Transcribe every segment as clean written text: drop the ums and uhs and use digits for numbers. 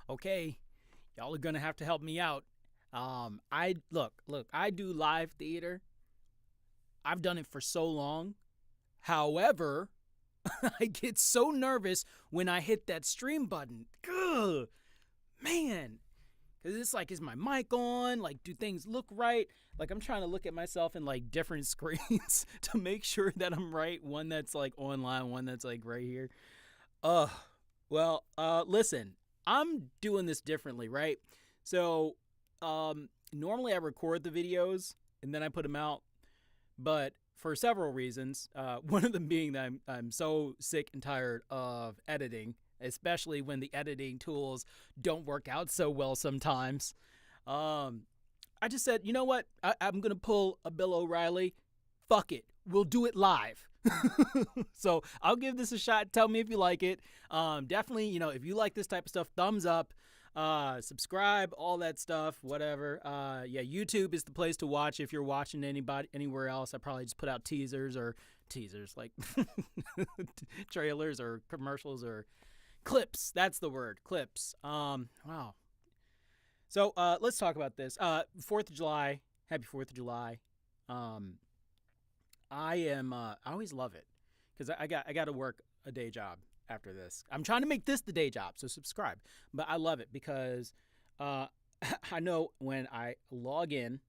Okay, y'all are gonna have to help me out. I do live theater. I've done it for so long. However, I get so nervous when I hit that stream button. Ugh, man. Cause it's like, is my mic on? Like, do things look right? Like, I'm trying to look at myself in like different screens to make sure that I'm right. One that's like online, one that's like right here. Ugh. Listen, I'm doing this differently, right? So, normally I record the videos and then I put them out, but for several reasons, one of them being that I'm so sick and tired of editing, especially when the editing tools don't work out so well sometimes. Um, I just said, you know what? I'm gonna pull a Bill O'Reilly. Fuck it, we'll do it live. So I'll give this a shot. Tell me if you like it. Definitely, if you like this type of stuff, thumbs up, subscribe, all that stuff, whatever. Yeah, YouTube is the place to watch if you're watching anybody anywhere else. I probably just put out teasers like trailers or commercials or clips. That's the word, clips. Wow. So let's talk about this. 4th of July. Happy 4th of July. Um, I always love it because I got to work a day job after this. I'm trying to make this the day job, so subscribe. But I love it because uh, I know when I log in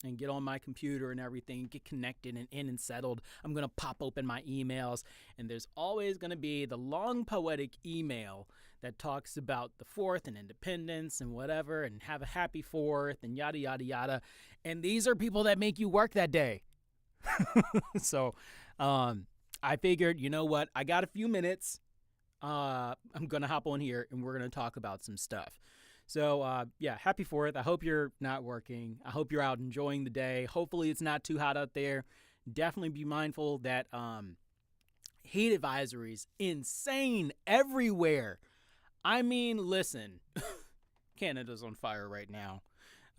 and get on my computer and everything, get connected and in and settled, I'm going to pop open my emails, and there's always going to be the long poetic email that talks about the 4th and independence and whatever, and have a happy 4th and yada, yada, yada. And these are people that make you work that day. So I figured, you know what? I got a few minutes. I'm going to hop on here and we're going to talk about some stuff. So, yeah, happy 4th. I hope you're not working. I hope you're out enjoying the day. Hopefully it's not too hot out there. Definitely be mindful that heat advisories insane everywhere. I mean, listen, Canada's on fire right now.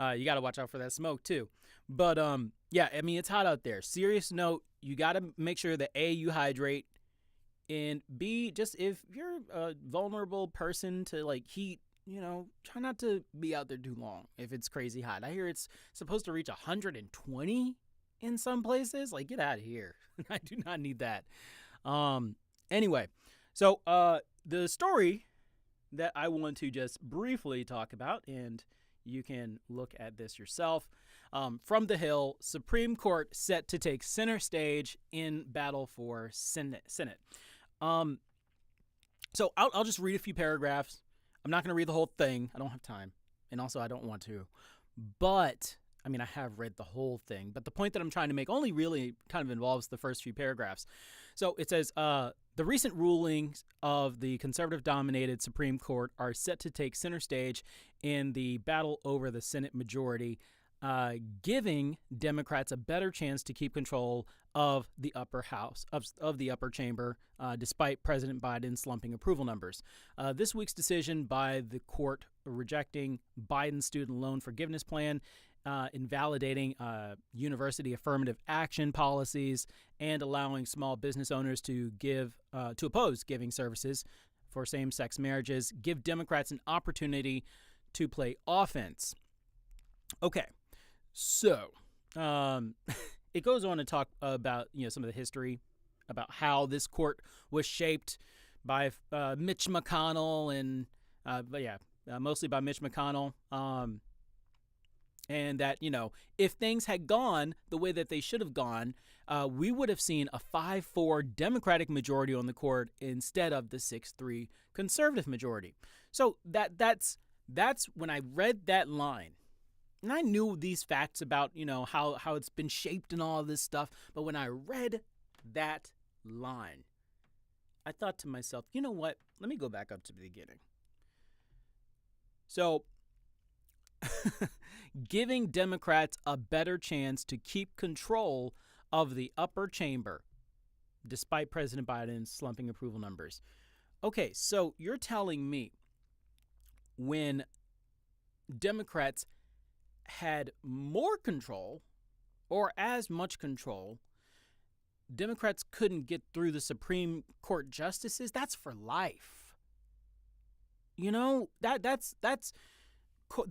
You got to watch out for that smoke too. But yeah, I mean, it's hot out there. Serious note, you got to make sure that A, you hydrate, and B, just if you're a vulnerable person to like heat, try not to be out there too long if it's crazy hot. I hear it's supposed to reach 120 in some places. Like, get out of here. I do not need that. Anyway, so the story that I want to just briefly talk about, and you can look at this yourself. From the Hill, Supreme Court set to take center stage in battle for Senate. So I'll just read a few paragraphs. I'm not going to read the whole thing. I don't have time. And also, I don't want to. But, I mean, I have read the whole thing. But the point that I'm trying to make only really kind of involves the first few paragraphs. So it says, the recent rulings of the conservative-dominated Supreme Court are set to take center stage in the battle over the Senate majority, giving Democrats a better chance to keep control of the upper house, of the upper chamber, despite President Biden's slumping approval numbers. This week's decision by the court rejecting Biden's student loan forgiveness plan, invalidating university affirmative action policies, and allowing small business owners to oppose giving services for same-sex marriages, give Democrats an opportunity to play offense. Okay, so it goes on to talk about some of the history about how this court was shaped by Mitch McConnell and mostly by Mitch McConnell. And that, if things had gone the way that they should have gone, we would have seen a 5-4 Democratic majority on the court instead of the 6-3 conservative majority. So that's when I read that line. And I knew these facts about, how it's been shaped and all of this stuff. But when I read that line, I thought to myself, you know what? Let me go back up to the beginning. So giving Democrats a better chance to keep control of the upper chamber, despite President Biden's slumping approval numbers. Okay, so you're telling me when Democrats had more control or as much control, Democrats couldn't get through the Supreme Court justices? That's for life. the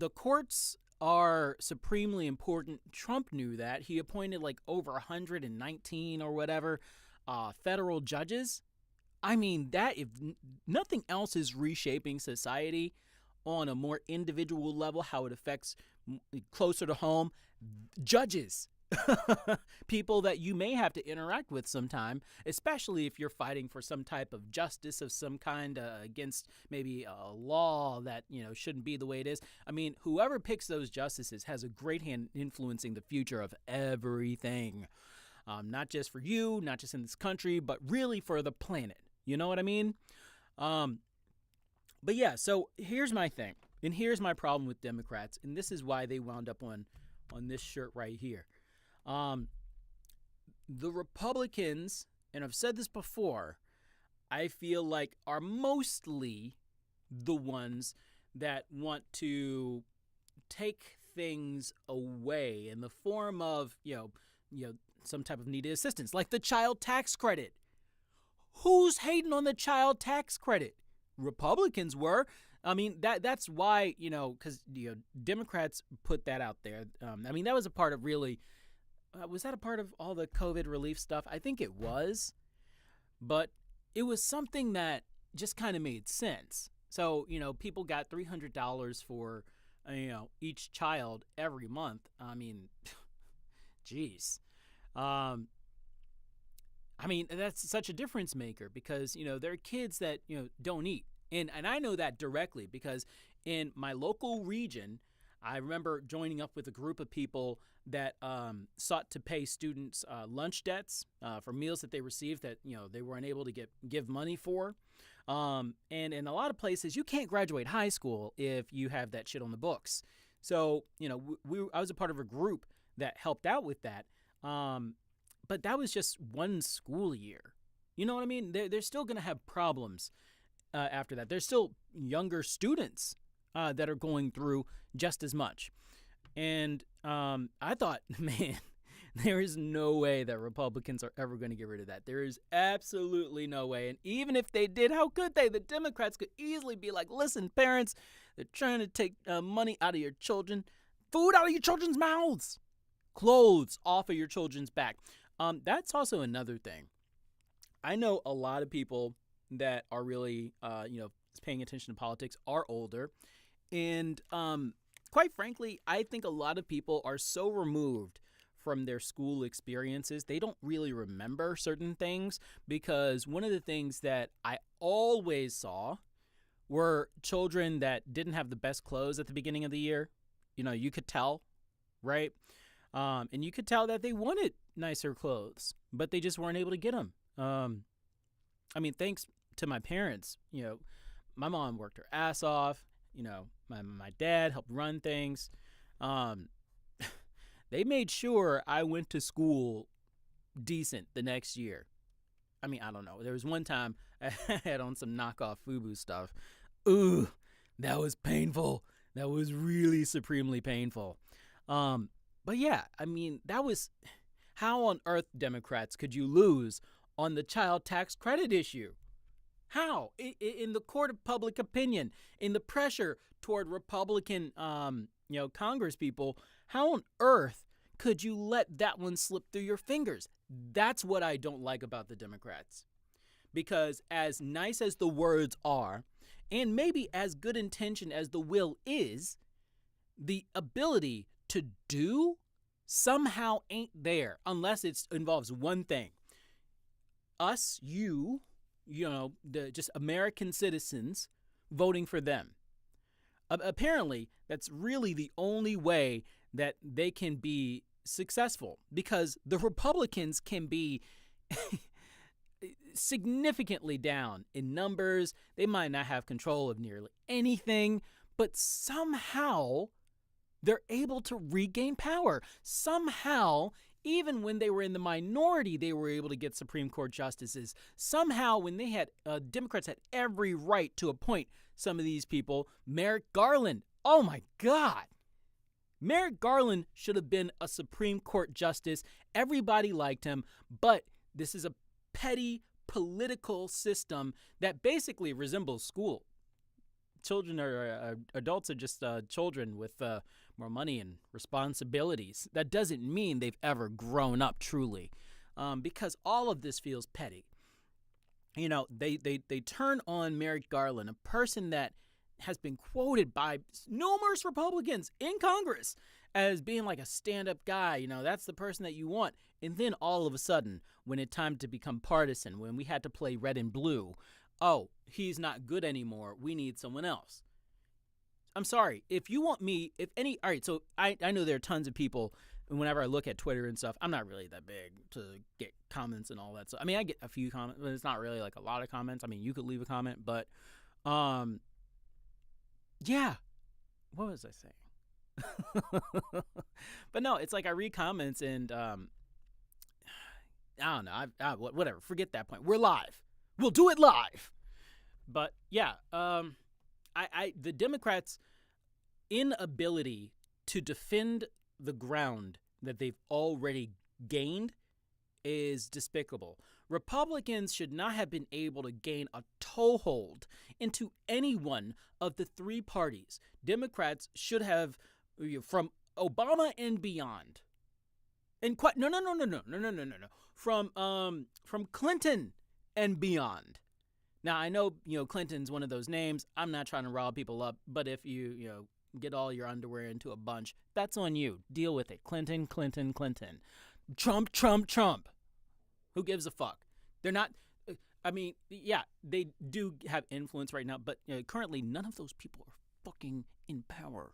courts are supremely important. Trump knew that. He appointed like over 119 or whatever federal judges. I mean, that if nothing else is reshaping society on a more individual level, how it affects closer to home, judges. People that you may have to interact with sometime, especially if you're fighting for some type of justice of some kind against maybe a law that shouldn't be the way it is. I mean, whoever picks those justices has a great hand influencing the future of everything, not just for you, not just in this country, but really for the planet. You know what I mean? But yeah, so here's my thing, and here's my problem with Democrats, and this is why they wound up on this shirt right here. The Republicans, and I've said this before, I feel like are mostly the ones that want to take things away in the form of, some type of needed assistance, like the child tax credit. Who's hating on the child tax credit? Republicans were. I mean, that's why, because Democrats put that out there. I mean, that was a part of really. Was that a part of all the COVID relief stuff? I think it was, but it was something that just kind of made sense. So, people got $300 for, each child every month. I mean, geez. I mean, that's such a difference maker because, there are kids that, don't eat. And I know that directly because in my local region, I remember joining up with a group of people that sought to pay students lunch debts for meals that they received that they weren't able to give money for. And in a lot of places, you can't graduate high school if you have that shit on the books. So I was a part of a group that helped out with that. But that was just one school year. You know what I mean? They're still going to have problems after that. There's still younger students that are going through just as much. And I thought, man, there is no way that Republicans are ever going to get rid of that. There is absolutely no way. And even if they did, how could they? The Democrats could easily be like, listen, parents, they're trying to take money out of your children, food out of your children's mouths, clothes off of your children's back. That's also another thing. I know a lot of people that are really, paying attention to politics are older. And quite frankly, I think a lot of people are so removed from their school experiences, they don't really remember certain things because one of the things that I always saw were children that didn't have the best clothes at the beginning of the year. You could tell, right? And you could tell that they wanted nicer clothes, but they just weren't able to get them. I mean, thanks to my parents, my mom worked her ass off. My dad helped run things. They made sure I went to school decent the next year. I mean, I don't know. There was one time I had on some knockoff FUBU stuff. Ooh, that was painful. That was really supremely painful. But yeah, I mean, that was how on earth, Democrats, could you lose on the child tax credit issue? How? In the court of public opinion, in the pressure toward Republican, Congress people, how on earth could you let that one slip through your fingers? That's what I don't like about the Democrats. Because as nice as the words are, and maybe as good intention as the will is, the ability to do somehow ain't there unless it involves one thing. Us, just American citizens voting for them. Apparently, that's really the only way that they can be successful because the Republicans can be significantly down in numbers. They might not have control of nearly anything, but somehow they're able to regain power. Somehow, even when they were in the minority, they were able to get Supreme Court justices. Somehow, when they had Democrats had every right to appoint some of these people. Merrick Garland, oh my God. Merrick Garland should have been a Supreme Court justice. Everybody liked him, but this is a petty political system that basically resembles school. children are adults are just children with more money and responsibilities. That doesn't mean they've ever grown up truly, because all of this feels petty. You know, they turn on Merrick Garland, a person that has been quoted by numerous Republicans in Congress as being like a stand-up guy. You know, that's the person that you want. And then all of a sudden, when it's time to become partisan, when we had to play red and blue, oh, he's not good anymore. We need someone else. I'm sorry. If you want me, all right, so I know there are tons of people, and whenever I look at Twitter and stuff, I'm not really that big to get comments and all that. So, I mean, I get a few comments, but it's not really like a lot of comments. I mean, you could leave a comment, but, yeah. What was I saying? But no, it's like I read comments and, I don't know. Whatever. Forget that point. We're live. We'll do it live. But yeah, the Democrats' inability to defend the ground that they've already gained is despicable. Republicans should not have been able to gain a toehold into any one of the three parties. Democrats should have, from Obama and beyond, and no. From Clinton and beyond. Now, I know, Clinton's one of those names. I'm not trying to rile people up, but if you get all your underwear into a bunch, that's on you. Deal with it. Clinton. Trump. Who gives a fuck? They're not, I mean, yeah, they do have influence right now, but currently none of those people are fucking in power.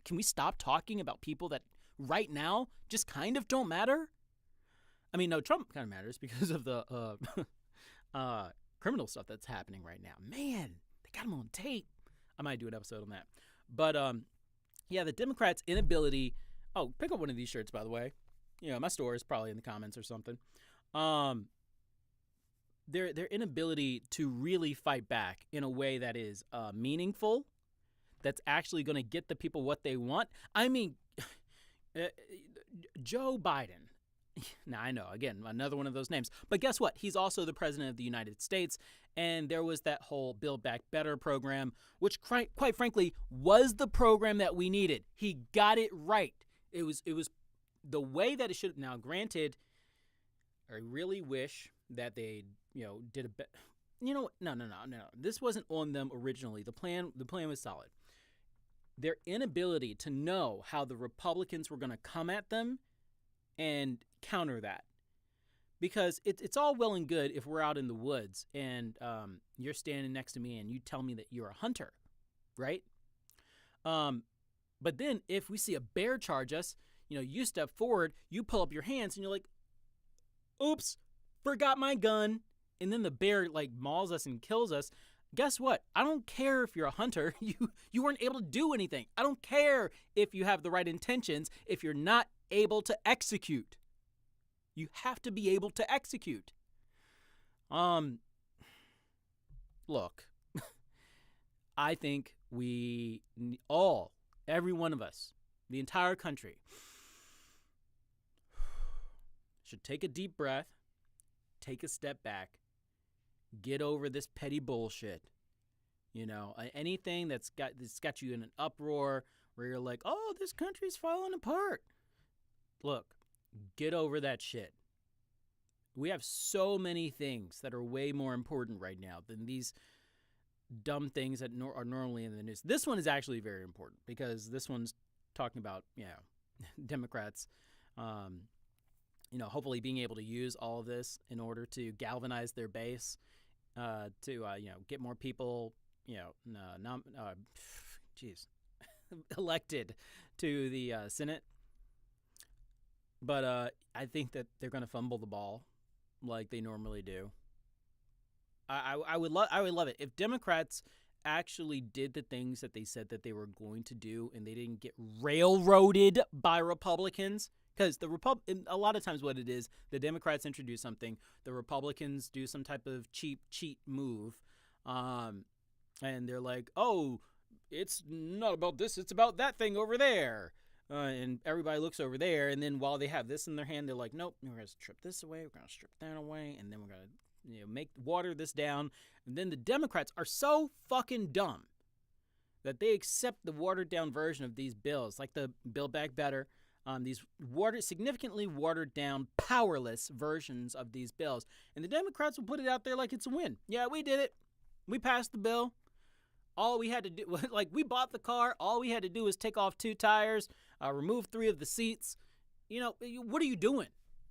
Can we stop talking about people that right now just kind of don't matter? I mean, no, Trump kind of matters because of the criminal stuff that's happening right now. Man, they got him on tape. I might do an episode on that. But, yeah, the Democrats' inability. Oh, pick up one of these shirts, by the way. My store is probably in the comments or something. Their inability to really fight back in a way that is meaningful, that's actually going to get the people what they want. I mean, Joe Biden. Now, I know, again, another one of those names. But guess what? He's also the president of the United States. And there was that whole Build Back Better program, which quite frankly was the program that we needed. He got it right. It was the way that it should. Now, granted, I really wish that they, did a bit. No. This wasn't on them originally. The plan was solid. Their inability to know how the Republicans were going to come at them and counter that. Because it's all well and good if we're out in the woods and you're standing next to me and you tell me that you're a hunter, right? But then if we see a bear charge us, you step forward, you pull up your hands, and you're like, oops, forgot my gun. And then the bear mauls us and kills us. Guess what? I don't care if you're a hunter. You weren't able to do anything. I don't care if you have the right intentions if you're not able to execute. You have to be able to execute. Look, I think we all, every one of us, the entire country, should take a deep breath, take a step back, get over this petty bullshit. Anything that's got you in an uproar where you're like, oh, this country's falling apart. Look, get over that shit. We have so many things that are way more important right now than these dumb things that are normally in the news. This one is actually very important because this one's talking about, Democrats, hopefully being able to use all of this in order to galvanize their base, to get more people, elected to the Senate. But I think that they're going to fumble the ball like they normally do. I would love it if Democrats actually did the things that they said that they were going to do and they didn't get railroaded by Republicans. Because a lot of times what it is, the Democrats introduce something, the Republicans do some type of cheat move, and they're like, oh, it's not about this, it's about that thing over there. And everybody looks over there, and then while they have this in their hand, they're like, nope, we're going to strip this away, we're going to strip that away, and then we're going to water this down. And then the Democrats are so fucking dumb that they accept the watered down version of these bills, like the Build Back Better, these significantly watered down, powerless versions of these bills. And the Democrats will put it out there like it's a win. Yeah, we did it. We passed the bill. All we had to do, like, we bought the car. All we had to do was take off 2 tires, remove 3 of the seats. What are you doing?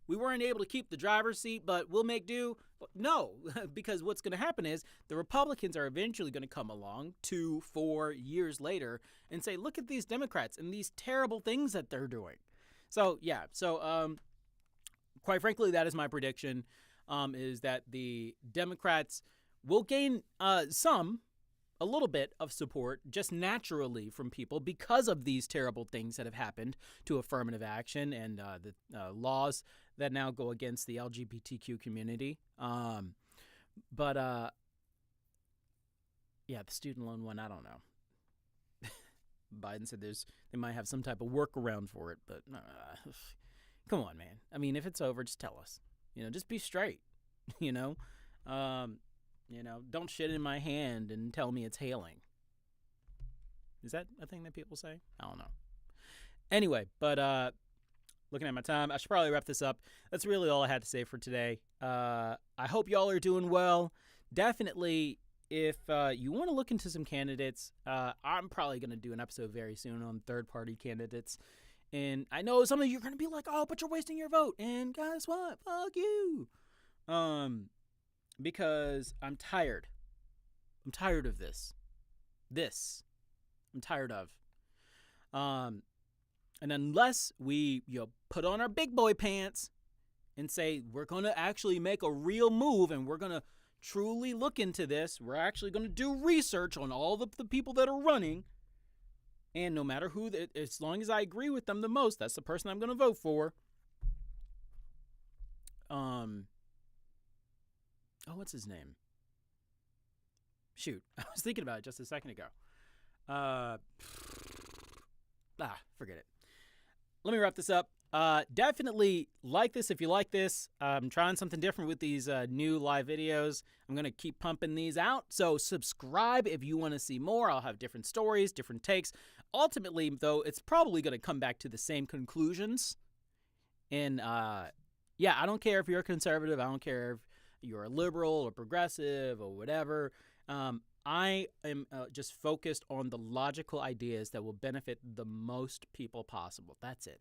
We weren't able to keep the driver's seat, but we'll make do. No, because what's going to happen is the Republicans are eventually going to come along 2-4 years later and say, look at these Democrats and these terrible things that they're doing. So, yeah. So, quite frankly, that is my prediction, is that the Democrats will gain a little bit of support just naturally from people because of these terrible things that have happened to affirmative action and the laws that now go against the LGBTQ community. But the student loan one, I don't know. Biden said they might have some type of workaround for it, but come on, man. I mean, if it's over, just tell us. Just be straight. Don't shit in my hand and tell me it's hailing. Is that a thing that people say? I don't know. Anyway, but looking at my time, I should probably wrap this up. That's really all I had to say for today. I hope y'all are doing well. Definitely, if you want to look into some candidates, I'm probably going to do an episode very soon on third-party candidates. And I know some of you are going to be like, oh, but you're wasting your vote. And guess what? Fuck you. Because I'm tired. I'm tired of this. I'm tired of. And unless we put on our big boy pants and say we're going to actually make a real move and we're going to truly look into this, we're actually going to do research on all the people that are running, and no matter who, as long as I agree with them the most, that's the person I'm going to vote for. What's his name? Shoot, I was thinking about it just a second ago. Forget it. Let me wrap this up. Definitely like this if you like this. I'm trying something different with these new live videos. I'm going to keep pumping these out. So subscribe if you want to see more. I'll have different stories, different takes. Ultimately, though, it's probably going to come back to the same conclusions. And, I don't care if you're a conservative. I don't care if you're a liberal or progressive or whatever. I am just focused on the logical ideas that will benefit the most people possible. That's it.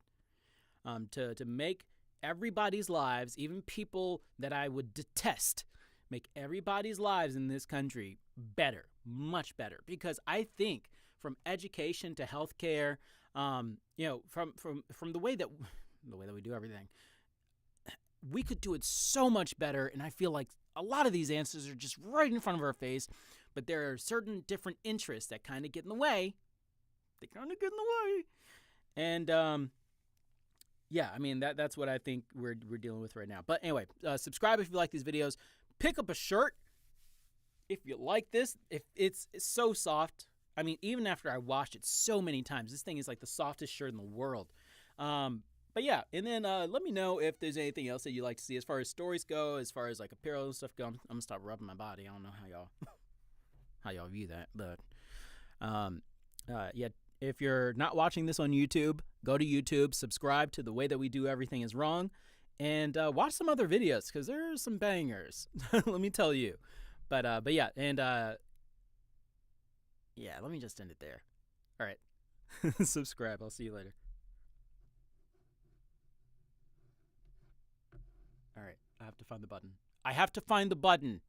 To make everybody's lives, even people that I would detest, make everybody's lives in this country better, much better. Because I think from education to healthcare, from the way that we do everything, we could do it so much better. And I feel like a lot of these answers are just right in front of our face, but there are certain different interests that kind of get in the way. And that's what I think we're dealing with right now. But anyway, subscribe if you like these videos. Pick up a shirt if you like this. If it's so soft. I mean, even after I washed it so many times, this thing is like the softest shirt in the world. But yeah, and then let me know if there's anything else that you'd like to see as far as stories go, as far as like apparel and stuff go. I'm gonna stop rubbing my body. I don't know how y'all view that, but if you're not watching this on YouTube, go to YouTube, subscribe to The Way That We Do Everything Is Wrong, and watch some other videos because there's some bangers. Let me tell you. But let me just end it there. All right, subscribe. I'll see you later. All right, I have to find the button.